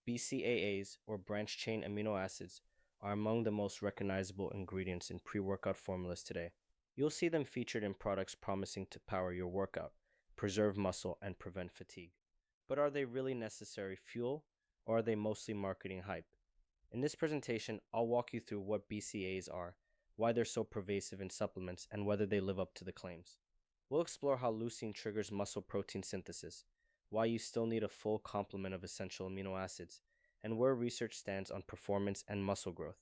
BCAAs, or branched-chain amino acids, are among the most recognizable ingredients in pre-workout formulas today. You'll see them featured in products promising to power your workout, preserve muscle, and prevent fatigue. But are they really necessary fuel, or are they mostly marketing hype? In this presentation, I'll walk you through what BCAAs are, why they're so pervasive in supplements, and whether they live up to the claims. We'll explore how leucine triggers muscle protein synthesis, why you still need a full complement of essential amino acids, and where research stands on performance and muscle growth.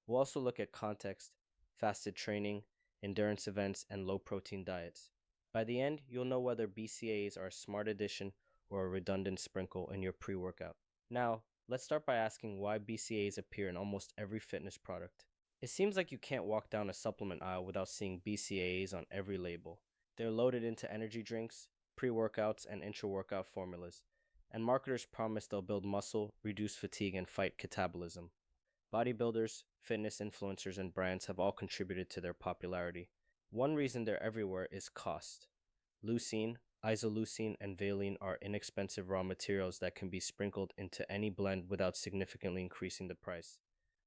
We'll also look at context, fasted training, endurance events, and low-protein diets. By the end, you'll know whether BCAAs are a smart addition or a redundant sprinkle in your pre-workout. Now, let's start by asking why BCAAs appear in almost every fitness product. It seems like you can't walk down a supplement aisle without seeing BCAAs on every label. They're loaded into energy drinks, pre-workouts, and intra-workout formulas, and marketers promise they'll build muscle, reduce fatigue, and fight catabolism. Bodybuilders, fitness influencers, and brands have all contributed to their popularity. One reason they're everywhere is cost. Leucine, isoleucine, and valine are inexpensive raw materials that can be sprinkled into any blend without significantly increasing the price.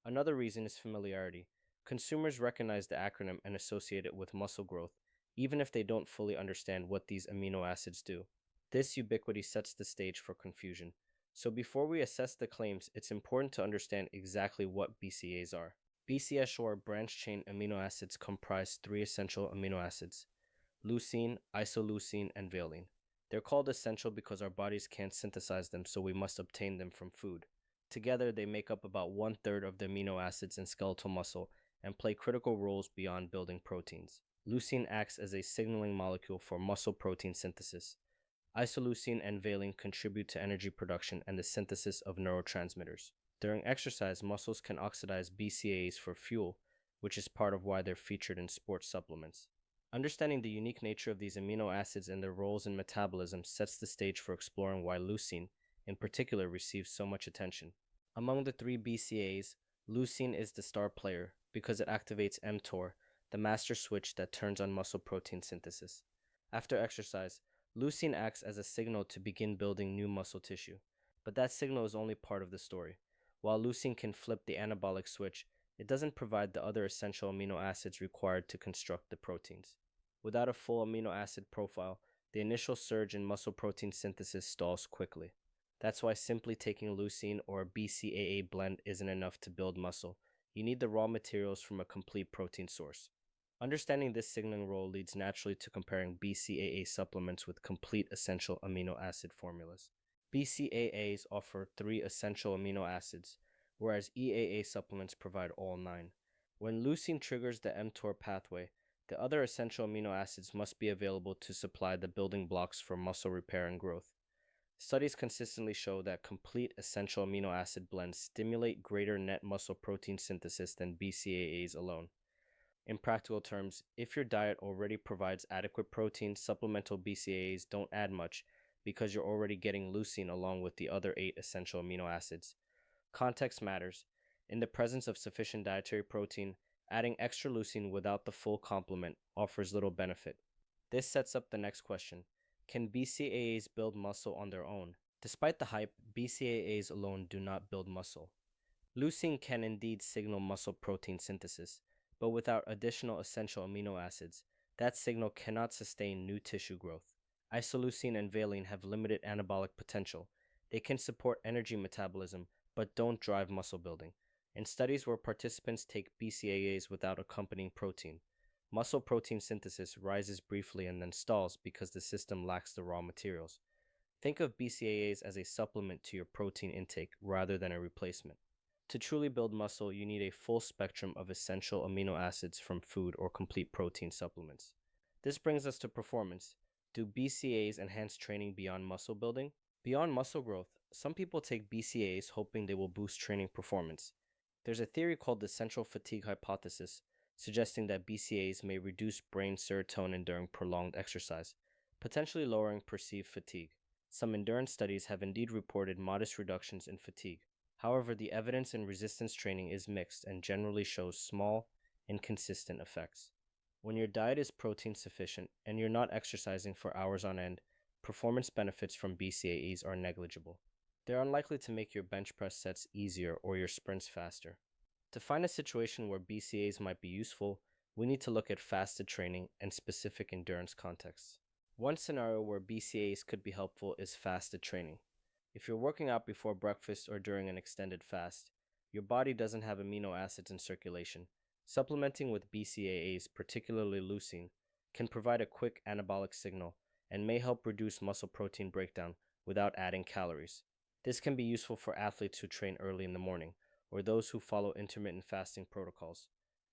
Another reason is familiarity. Consumers recognize the acronym and associate it with muscle growth, even if they don't fully understand what these amino acids do. This ubiquity sets the stage for confusion. So before we assess the claims, it's important to understand exactly what BCAAs are. BCAAs, or branched-chain amino acids, comprise three essential amino acids: leucine, isoleucine, and valine. They're called essential because our bodies can't synthesize them, so we must obtain them from food. Together, they make up about 1/3 of the amino acids in skeletal muscle and play critical roles beyond building proteins. Leucine acts as a signaling molecule for muscle protein synthesis. Isoleucine and valine contribute to energy production and the synthesis of neurotransmitters. During exercise, muscles can oxidize BCAAs for fuel, which is part of why they're featured in sports supplements. Understanding the unique nature of these amino acids and their roles in metabolism sets the stage for exploring why leucine, in particular, receives so much attention. Among the three BCAAs, leucine is the star player because it activates mTOR, the master switch that turns on muscle protein synthesis. After exercise, leucine acts as a signal to begin building new muscle tissue, but that signal is only part of the story. While leucine can flip the anabolic switch, it doesn't provide the other essential amino acids required to construct the proteins. Without a full amino acid profile, the initial surge in muscle protein synthesis stalls quickly. That's why simply taking leucine or a BCAA blend isn't enough to build muscle. You need the raw materials from a complete protein source. Understanding this signaling role leads naturally to comparing BCAA supplements with complete essential amino acid formulas. BCAAs offer 3 essential amino acids, whereas EAA supplements provide all 9. When leucine triggers the mTOR pathway, the other essential amino acids must be available to supply the building blocks for muscle repair and growth. Studies consistently show that complete essential amino acid blends stimulate greater net muscle protein synthesis than BCAAs alone. In practical terms, if your diet already provides adequate protein, supplemental BCAAs don't add much because you're already getting leucine along with the other 8 essential amino acids. Context matters. In the presence of sufficient dietary protein, adding extra leucine without the full complement offers little benefit. This sets up the next question. Can BCAAs build muscle on their own? Despite the hype, BCAAs alone do not build muscle. Leucine can indeed signal muscle protein synthesis, but without additional essential amino acids, that signal cannot sustain new tissue growth. Isoleucine and valine have limited anabolic potential. They can support energy metabolism, but don't drive muscle building. In studies where participants take BCAAs without accompanying protein, muscle protein synthesis rises briefly and then stalls because the system lacks the raw materials. Think of BCAAs as a supplement to your protein intake rather than a replacement. To truly build muscle, you need a full spectrum of essential amino acids from food or complete protein supplements. This brings us to performance. Do BCAAs enhance training beyond muscle building? Beyond muscle growth, some people take BCAAs hoping they will boost training performance. There's a theory called the central fatigue hypothesis, suggesting that BCAAs may reduce brain serotonin during prolonged exercise, potentially lowering perceived fatigue. Some endurance studies have indeed reported modest reductions in fatigue. However, the evidence in resistance training is mixed and generally shows small, inconsistent effects. When your diet is protein sufficient and you're not exercising for hours on end, performance benefits from BCAAs are negligible. they're unlikely to make your bench press sets easier or your sprints faster. To find a situation where BCAAs might be useful, we need to look at fasted training and specific endurance contexts. One scenario where BCAAs could be helpful is fasted training. If you're working out before breakfast or during an extended fast, your body doesn't have amino acids in circulation. Supplementing with BCAAs, particularly leucine, can provide a quick anabolic signal and may help reduce muscle protein breakdown without adding calories. This can be useful for athletes who train early in the morning or those who follow intermittent fasting protocols.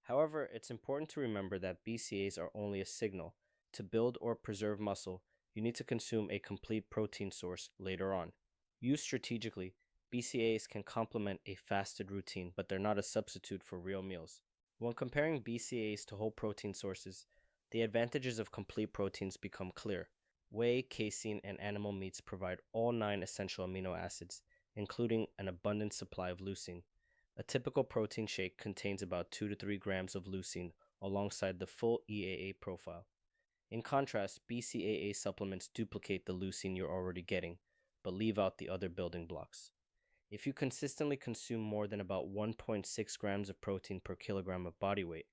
However, it's important to remember that BCAAs are only a signal. To build or preserve muscle, you need to consume a complete protein source later on. Used strategically, BCAAs can complement a fasted routine, but they're not a substitute for real meals. When comparing BCAAs to whole protein sources, the advantages of complete proteins become clear. Whey, casein, and animal meats provide all 9 essential amino acids, including an abundant supply of leucine. A typical protein shake contains about 2 to 3 grams of leucine alongside the full EAA profile. In contrast, BCAA supplements duplicate the leucine you're already getting, but leave out the other building blocks. If you consistently consume more than about 1.6 grams of protein per kilogram of body weight,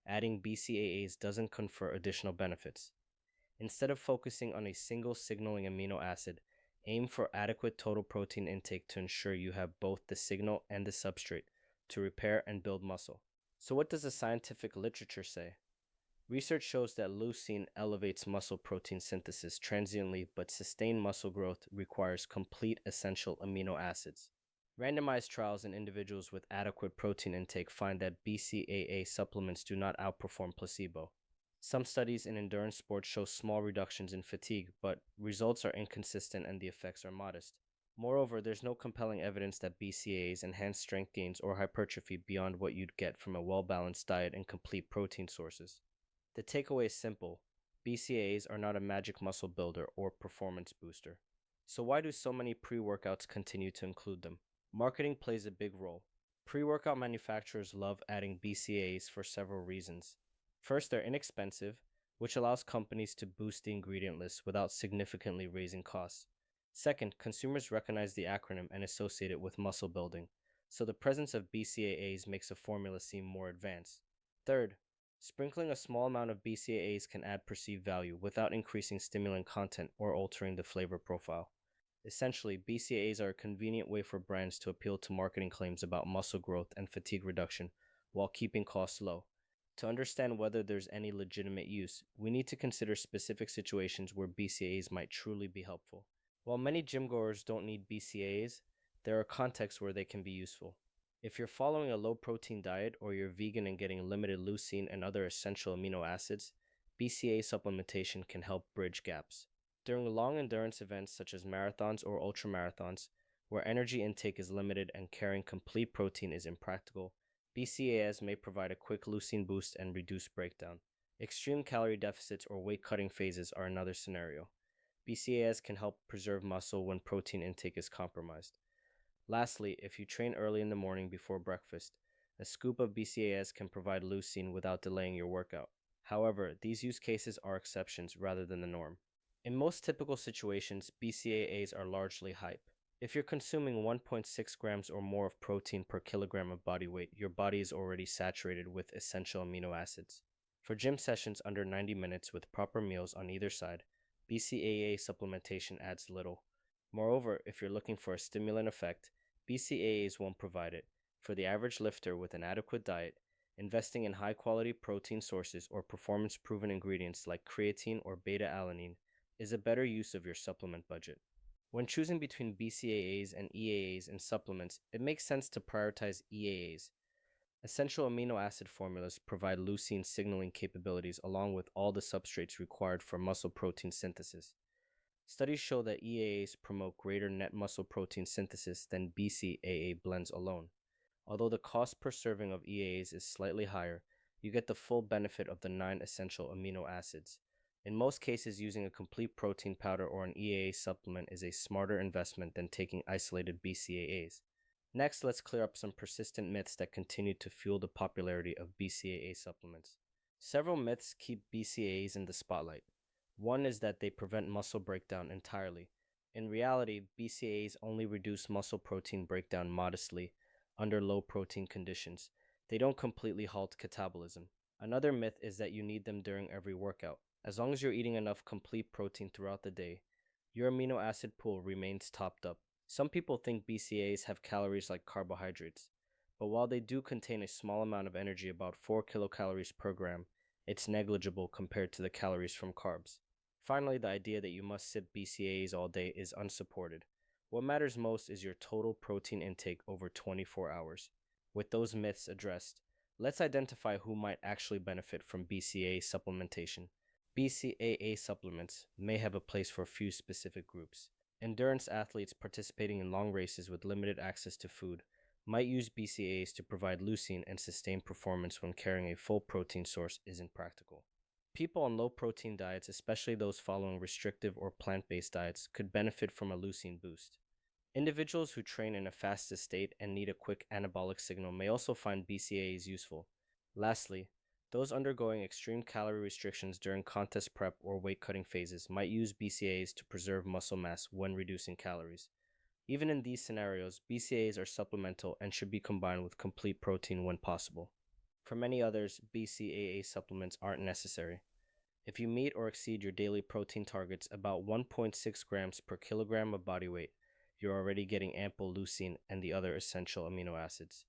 adding BCAAs doesn't confer additional benefits. Instead of focusing on a single signaling amino acid, aim for adequate total protein intake to ensure you have both the signal and the substrate to repair and build muscle. So what does the scientific literature say? Research shows that leucine elevates muscle protein synthesis transiently, but sustained muscle growth requires complete essential amino acids. Randomized trials in individuals with adequate protein intake find that BCAA supplements do not outperform placebo. Some studies in endurance sports show small reductions in fatigue, but results are inconsistent and the effects are modest. Moreover, there's no compelling evidence that BCAAs enhance strength gains or hypertrophy beyond what you'd get from a well-balanced diet and complete protein sources. The takeaway is simple: BCAAs are not a magic muscle builder or performance booster. So why do so many pre-workouts continue to include them? Marketing plays a big role. Pre-workout manufacturers love adding BCAAs for several reasons. First, they're inexpensive, which allows companies to boost the ingredient list without significantly raising costs. Second, consumers recognize the acronym and associate it with muscle building, so the presence of BCAAs makes a formula seem more advanced. Third, sprinkling a small amount of BCAAs can add perceived value without increasing stimulant content or altering the flavor profile. Essentially, BCAAs are a convenient way for brands to appeal to marketing claims about muscle growth and fatigue reduction while keeping costs low. To understand whether there's any legitimate use, we need to consider specific situations where BCAAs might truly be helpful. While many gym-goers don't need BCAAs, there are contexts where they can be useful. If you're following a low-protein diet or you're vegan and getting limited leucine and other essential amino acids, BCAA supplementation can help bridge gaps. During long endurance events such as marathons or ultramarathons, where energy intake is limited and carrying complete protein is impractical, BCAAs may provide a quick leucine boost and reduce breakdown. Extreme calorie deficits or weight-cutting phases are another scenario. BCAAs can help preserve muscle when protein intake is compromised. Lastly, if you train early in the morning before breakfast, a scoop of BCAAs can provide leucine without delaying your workout. However, these use cases are exceptions rather than the norm. In most typical situations, BCAAs are largely hype. If you're consuming 1.6 grams or more of protein per kilogram of body weight, your body is already saturated with essential amino acids. For gym sessions under 90 minutes with proper meals on either side, BCAA supplementation adds little. Moreover, if you're looking for a stimulant effect, BCAAs won't provide it. For the average lifter with an adequate diet, investing in high-quality protein sources or performance-proven ingredients like creatine or beta-alanine is a better use of your supplement budget. When choosing between BCAAs and EAAs in supplements, it makes sense to prioritize EAAs. Essential amino acid formulas provide leucine signaling capabilities along with all the substrates required for muscle protein synthesis. Studies show that EAAs promote greater net muscle protein synthesis than BCAA blends alone. Although the cost per serving of EAAs is slightly higher, you get the full benefit of the 9 essential amino acids. In most cases, using a complete protein powder or an EAA supplement is a smarter investment than taking isolated BCAAs. Next, let's clear up some persistent myths that continue to fuel the popularity of BCAA supplements. Several myths keep BCAAs in the spotlight. One is that they prevent muscle breakdown entirely. In reality, BCAAs only reduce muscle protein breakdown modestly under low protein conditions. They don't completely halt catabolism. Another myth is that you need them during every workout. As long as you're eating enough complete protein throughout the day, your amino acid pool remains topped up. Some people think BCAAs have calories like carbohydrates, but while they do contain a small amount of energy, about 4 kilocalories per gram, it's negligible compared to the calories from carbs. Finally, the idea that you must sip BCAAs all day is unsupported. What matters most is your total protein intake over 24 hours. With those myths addressed, let's identify who might actually benefit from BCAA supplementation. BCAA supplements may have a place for a few specific groups. Endurance athletes participating in long races with limited access to food might use BCAAs to provide leucine and sustain performance when carrying a full protein source isn't practical. People on low protein diets, especially those following restrictive or plant based diets, could benefit from a leucine boost. Individuals who train in a fasted state and need a quick anabolic signal may also find BCAAs useful. Lastly, those undergoing extreme calorie restrictions during contest prep or weight cutting phases might use BCAAs to preserve muscle mass when reducing calories. Even in these scenarios, BCAAs are supplemental and should be combined with complete protein when possible. For many others, BCAA supplements aren't necessary. If you meet or exceed your daily protein targets about 1.6 grams per kilogram of body weight, you're already getting ample leucine and the other essential amino acids.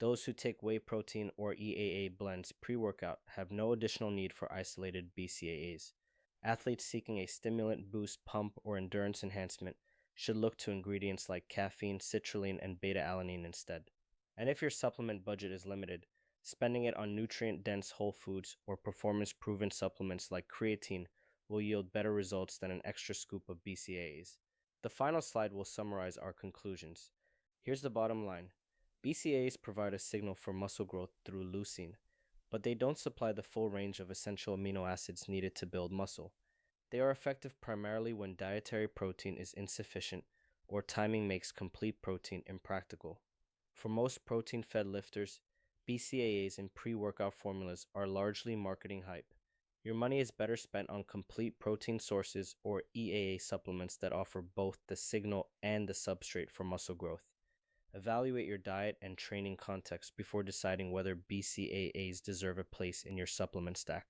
Those who take whey protein or EAA blends pre workout have no additional need for isolated BCAAs. Athletes seeking a stimulant boost pump or endurance enhancement should look to ingredients like caffeine, citrulline, and beta alanine instead. And if your supplement budget is limited, spending it on nutrient dense whole foods or performance proven supplements like creatine will yield better results than an extra scoop of BCAAs. The final slide will summarize our conclusions. Here's the bottom line: BCAAs provide a signal for muscle growth through leucine, but they don't supply the full range of essential amino acids needed to build muscle. They are effective primarily when dietary protein is insufficient or timing makes complete protein impractical. For most protein fed lifters, BCAAs and pre workout formulas are largely marketing hype. Your money is better spent on complete protein sources or EAA supplements that offer both the signal and the substrate for muscle growth. Evaluate your diet and training context before deciding whether BCAAs deserve a place in your supplement stack.